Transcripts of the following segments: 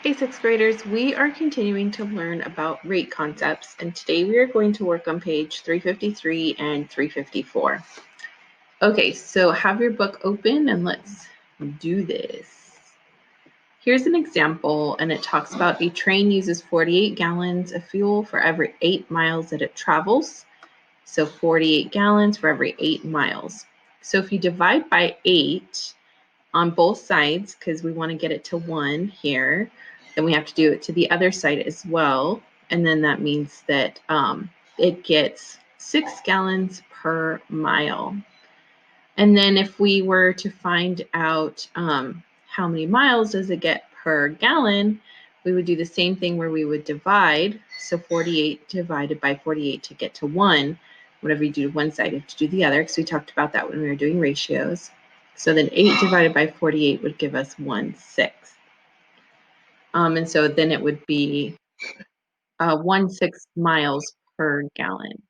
Hey, sixth graders, we are continuing to learn about rate concepts, and today we are going to work on page 353 and 354. Okay, so have your book open and let's do this. Here's an example, and it talks about a train uses 48 gallons of fuel for every 8 miles that it travels. So 48 gallons for every 8 miles. So if you divide by 8 on both sides, because we want to get it to 1 here, then we have to do it to the other side as well. And then that means that it gets 6 gallons per mile. And then if we were to find out how many miles does it get per gallon, we would do the same thing where we would divide. So 48 divided by 48 to get to 1. Whatever you do to one side, you have to do the other, because we talked about that when we were doing ratios. So then 8 divided by 48 would give us 1/6. And so then it would be 1/6 miles per gallon.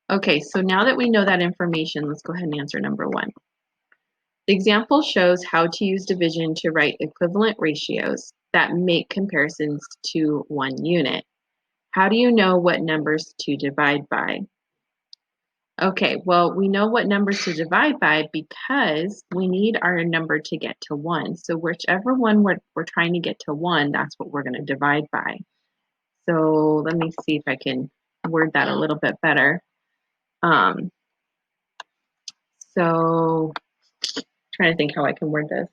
Okay, so now that we know that information, let's go ahead and answer number 1. The example shows how to use division to write equivalent ratios that make comparisons to 1 unit. How do you know what numbers to divide by? Okay, well, we know what numbers to divide by because we need our number to get to 1. So whichever one we're trying to get to 1, that's what we're going to divide by. So let me see if I can word that a little bit better. So trying to think how I can word this.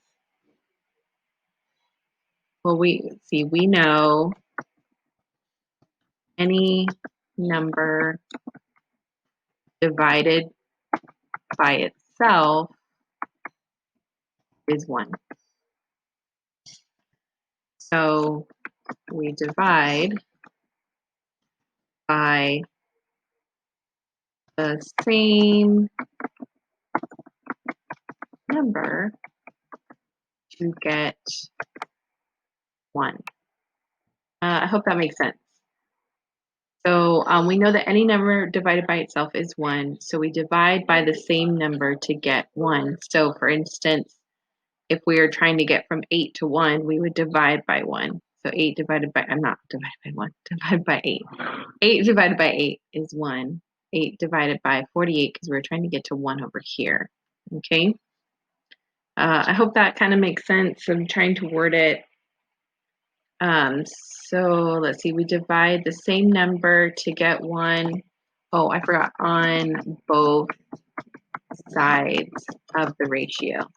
Well, we know any number divided by itself is 1. So we divide by the same number to get 1. I hope that makes sense. So we know that any number divided by itself is 1. So we divide by the same number to get 1. So for instance, if we are trying to get from 8 to 1, we would divide by 1. So 8 divided by, I'm not divided by 1, divide by 8. 8 divided by 8 is 1. 8 divided by 48, because we're trying to get to 1 over here. Okay. I hope that kind of makes sense. I'm trying to word it. So let's see, we divide the same number to get 1. Oh, I forgot, on both sides of the ratio.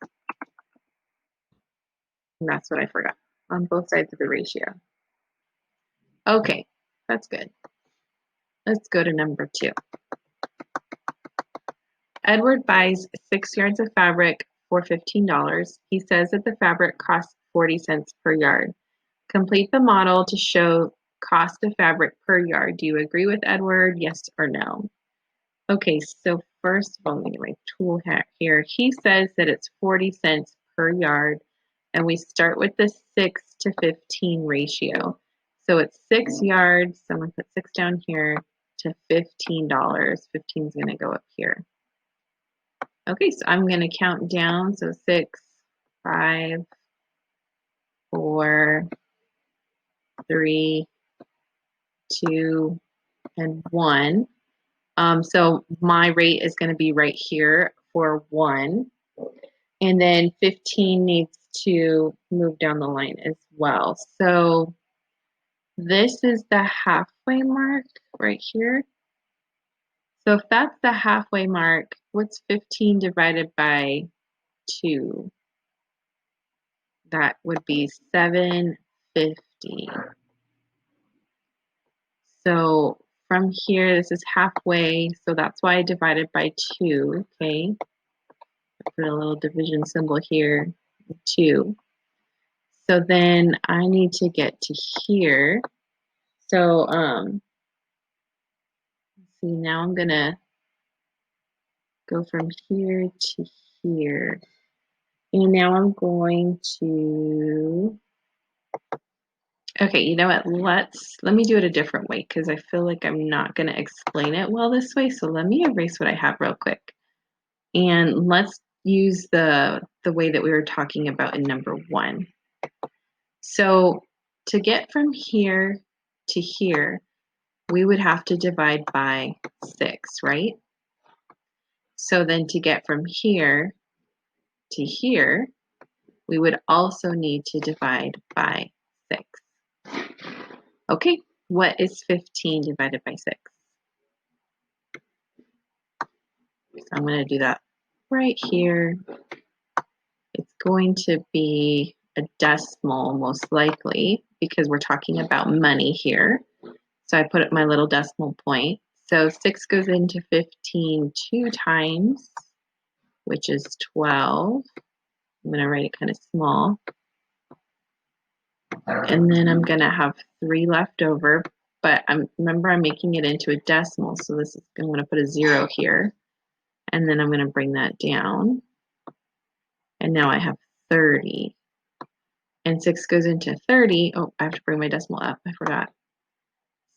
And that's what I forgot, on both sides of the ratio. Okay, that's good. Let's go to number 2. Edward buys 6 yards of fabric for $15. He says that the fabric costs 40 cents per yard. Complete the model to show cost of fabric per yard. Do you agree with Edward? Yes or no? Okay, so first of all, let me get my tool hat here. He says that it's 40 cents per yard, and we start with the 6 to 15 ratio. So it's 6 yards, so I'm going to put 6 down here, to $15. 15 is going to go up here. Okay, so I'm going to count down. So 6, 5, 4, 3, 2, and 1. So my rate is going to be right here for 1. And then 15 needs to move down the line as well. So this is the halfway mark right here. So if that's the halfway mark, what's 15 divided by 2? That would be 750. So from here, this is halfway, so that's why I divided by 2, okay? Put a little division symbol here, 2. So then I need to get to here. So see, now I'm gonna go from here to here. And now I'm going to, okay, you know what, let me do it a different way, because I feel like I'm not gonna explain it well this way. So let me erase what I have real quick. And let's use the way that we were talking about in number 1. So to get from here to here, we would have to divide by 6, right? So then to get from here to here, we would also need to divide by 6. Okay, what is 15 divided by 6? So I'm going to do that right here. It's going to be a decimal most likely because we're talking about money here. So I put up my little decimal point. So 6 goes into 15 2 times, which is 12. I'm going to write it kind of small. And then I'm going to have 3 left over. But remember, I'm making it into a decimal. So I'm going to put a 0 here. And then I'm going to bring that down. And now I have 30. And 6 goes into 30. Oh, I have to bring my decimal up. I forgot.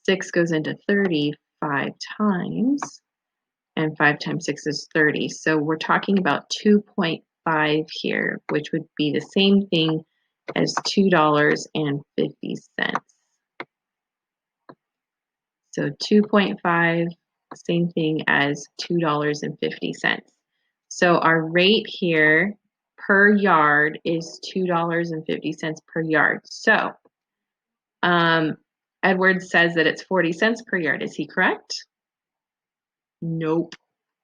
6 goes into 30 5 times. And 5 times 6 is 30. So we're talking about 2.5 here, which would be the same thing as $2.50. So 2.5, same thing as $2.50. So our rate here per yard is $2.50 per yard. So Edward says that it's 40 cents per yard. Is he correct? Nope.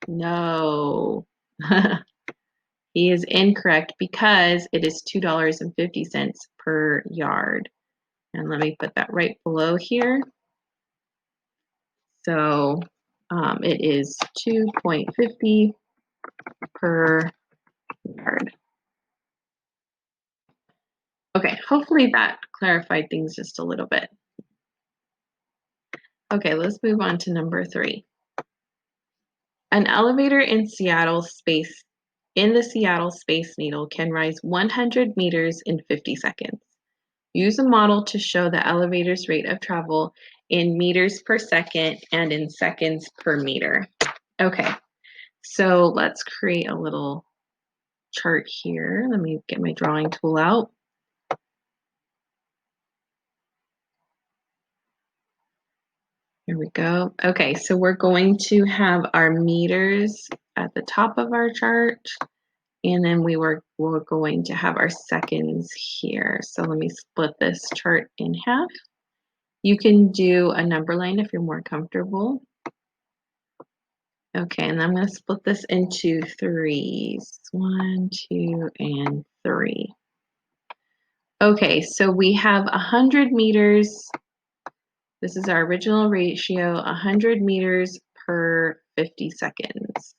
No. He is incorrect because it is $2.50 per yard. And let me put that right below here. So it is 2.50 per yard. Okay, hopefully that clarified things just a little bit. Okay, let's move on to number 3. An elevator in the Seattle Space Needle can rise 100 meters in 50 seconds. Use a model to show the elevator's rate of travel in meters per second and in seconds per meter. Okay, so let's create a little chart here. Let me get my drawing tool out. Here we go. Okay, so we're going to have our meters at the top of our chart, and then we're going to have our seconds here. So let me split this chart in half. You can do a number line if you're more comfortable. Okay, and I'm going to split this into 3s. 1, 2, and 3. Okay, so we have 100 meters. This is our original ratio, 100 meters per 50 seconds.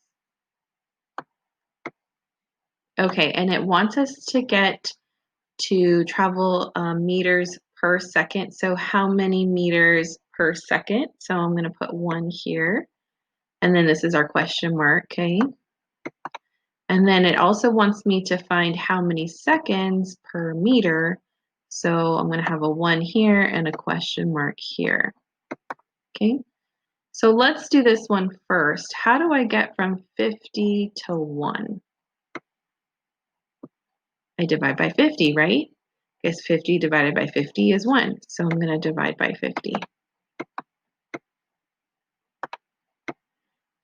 Okay, and it wants us to get to travel meters per second. So how many meters per second? So I'm going to put 1 here. And then this is our question mark, okay? And then it also wants me to find how many seconds per meter. So I'm going to have a 1 here and a question mark here. Okay, so let's do this one first. How do I get from 50 to 1? I divide by 50, right? Because 50 divided by 50 is 1. So I'm going to divide by 50.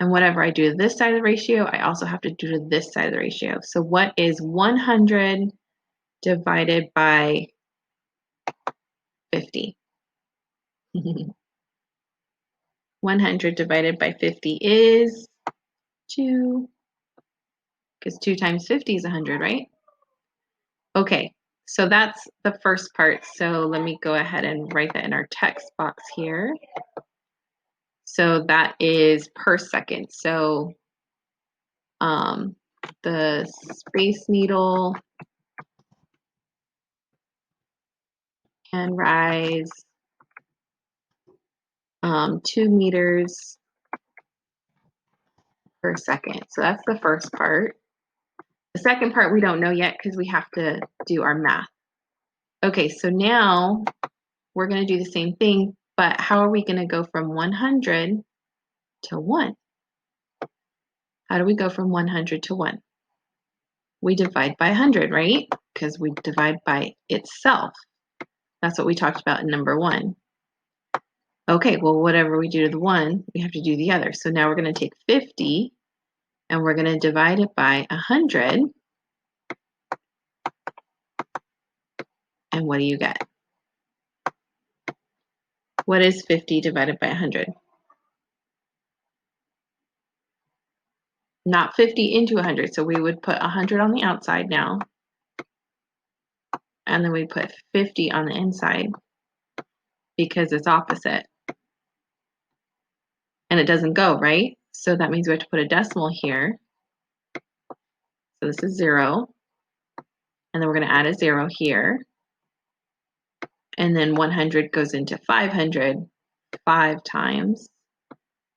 And whatever I do to this side of the ratio, I also have to do to this side of the ratio. So what is 100 divided by 50? 100 divided by 50 is 2, because 2 times 50 is 100, right? Okay, so that's the first part. So let me go ahead and write that in our text box here. So that is per second. So the Space Needle can rise 2 meters per second. So that's the first part. The second part we don't know yet because we have to do our math. Okay, so now we're going to do the same thing, but how are we going to go from 100 to 1? How do we go from 100 to 1? We divide by 100, right? Because we divide by itself. That's what we talked about in number 1. Okay, well, whatever we do to the 1, we have to do the other. So now we're going to take 50 and we're going to divide it by 100. And what do you get? What is 50 divided by 100? Not 50 into 100. So we would put 100 on the outside now. And then we put 50 on the inside because it's opposite. And it doesn't go, right? So that means we have to put a decimal here. So this is 0. And then we're going to add a 0 here. And then 100 goes into 500 5 times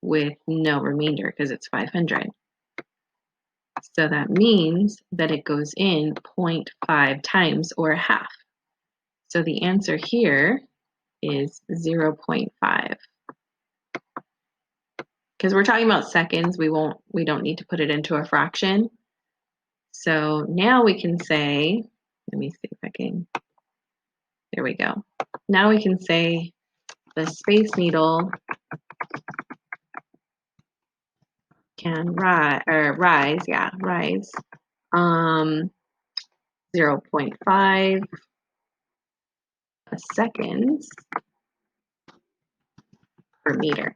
with no remainder because it's 500. So that means that it goes in 0.5 times or a half. So the answer here is 0.5. Because we're talking about seconds, we don't need to put it into a fraction. So now we can say, let me see if I can, there we go. Now we can say the Space Needle can rise 0.5 seconds per meter.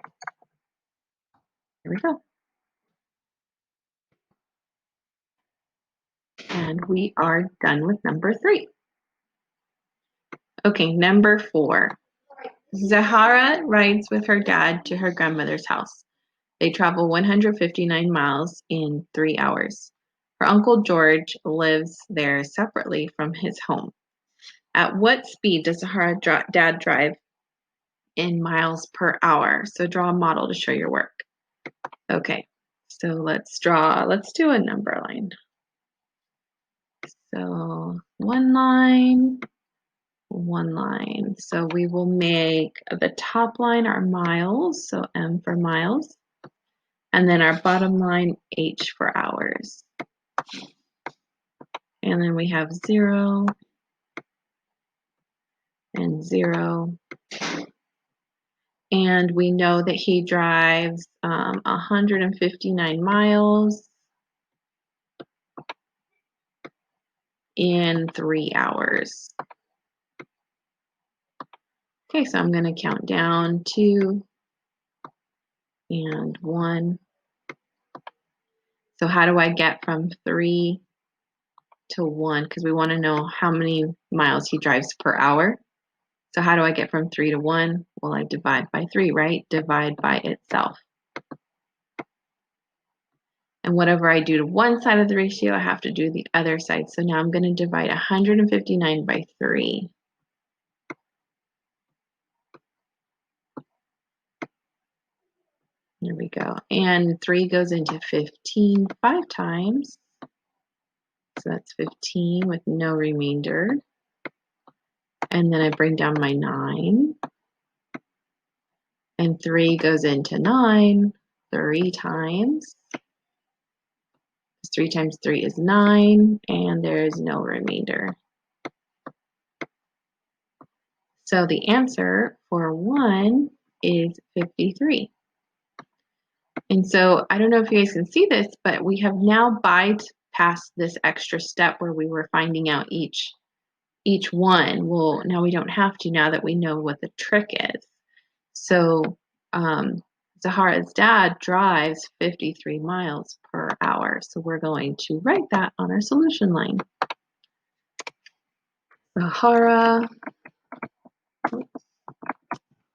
Here we go. And we are done with number 3. Okay, number 4. Zahara rides with her dad to her grandmother's house. They travel 159 miles in 3 hours. Her uncle George lives there separately from his home. At what speed does Zahara's dad drive in miles per hour? So draw a model to show your work. Okay, so let's do a number line. So one line. So we will make the top line our miles, so M for miles, and then our bottom line H for hours. And then we have 0 and 0. And we know that he drives 159 miles in 3 hours. Okay, so I'm going to count down 2 and 1. So how do I get from 3 to 1? Because we want to know how many miles he drives per hour. So how do I get from 3 to 1? Well, I divide by 3, right? Divide by itself. And whatever I do to one side of the ratio, I have to do the other side. So now I'm going to divide 159 by 3. There we go. And 3 goes into 15 5 times. So that's 15 with no remainder. And then I bring down my 9. And 3 goes into 9 3 times. 3 times 3 is 9, and there's no remainder. So the answer for 1 is 53. And so I don't know if you guys can see this, but we have now bypassed this extra step where we were finding out each one. Well, now we don't have to now that we know what the trick is. So Zahara's dad drives 53 miles per hour. So we're going to write that on our solution line. Zahara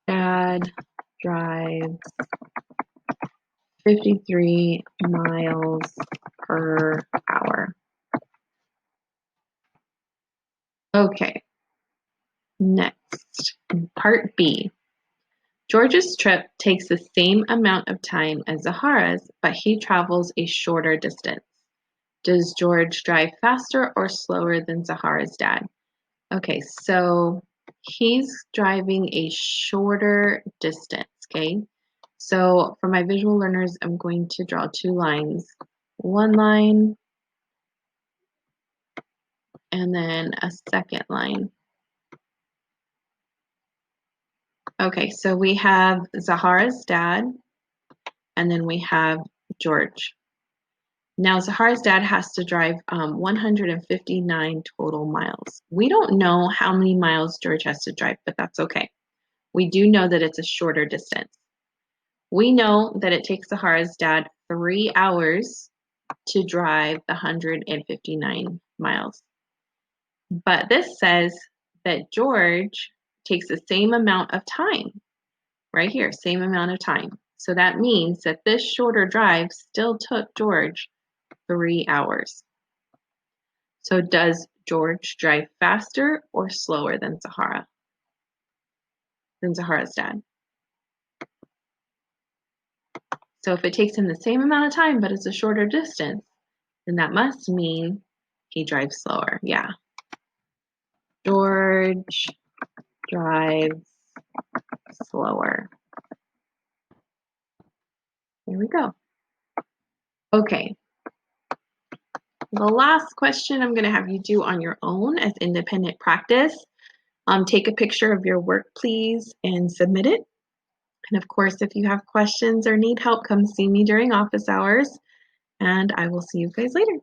dad drives 53 miles per hour. Okay, next, part B. George's trip takes the same amount of time as Zahara's, but he travels a shorter distance. Does George drive faster or slower than Zahara's dad? Okay, so he's driving a shorter distance, okay? So for my visual learners, I'm going to draw 2 lines. One line and then a second line. Okay, so we have Zahara's dad, and then we have George. Now, Zahara's dad has to drive 159 total miles. We don't know how many miles George has to drive, but that's okay. We do know that it's a shorter distance. We know that it takes Zahara's dad 3 hours to drive the 159 miles. But this says that George takes the same amount of time, right here, same amount of time. So that means that this shorter drive still took George 3 hours. So does George drive faster or slower than Zahara's dad? So if it takes him the same amount of time, but it's a shorter distance, then that must mean he drives slower. Yeah. George drives slower. There we go. Okay. The last question I'm going to have you do on your own as independent practice. Take a picture of your work, please, and submit it. And of course, if you have questions or need help, come see me during office hours, and I will see you guys later.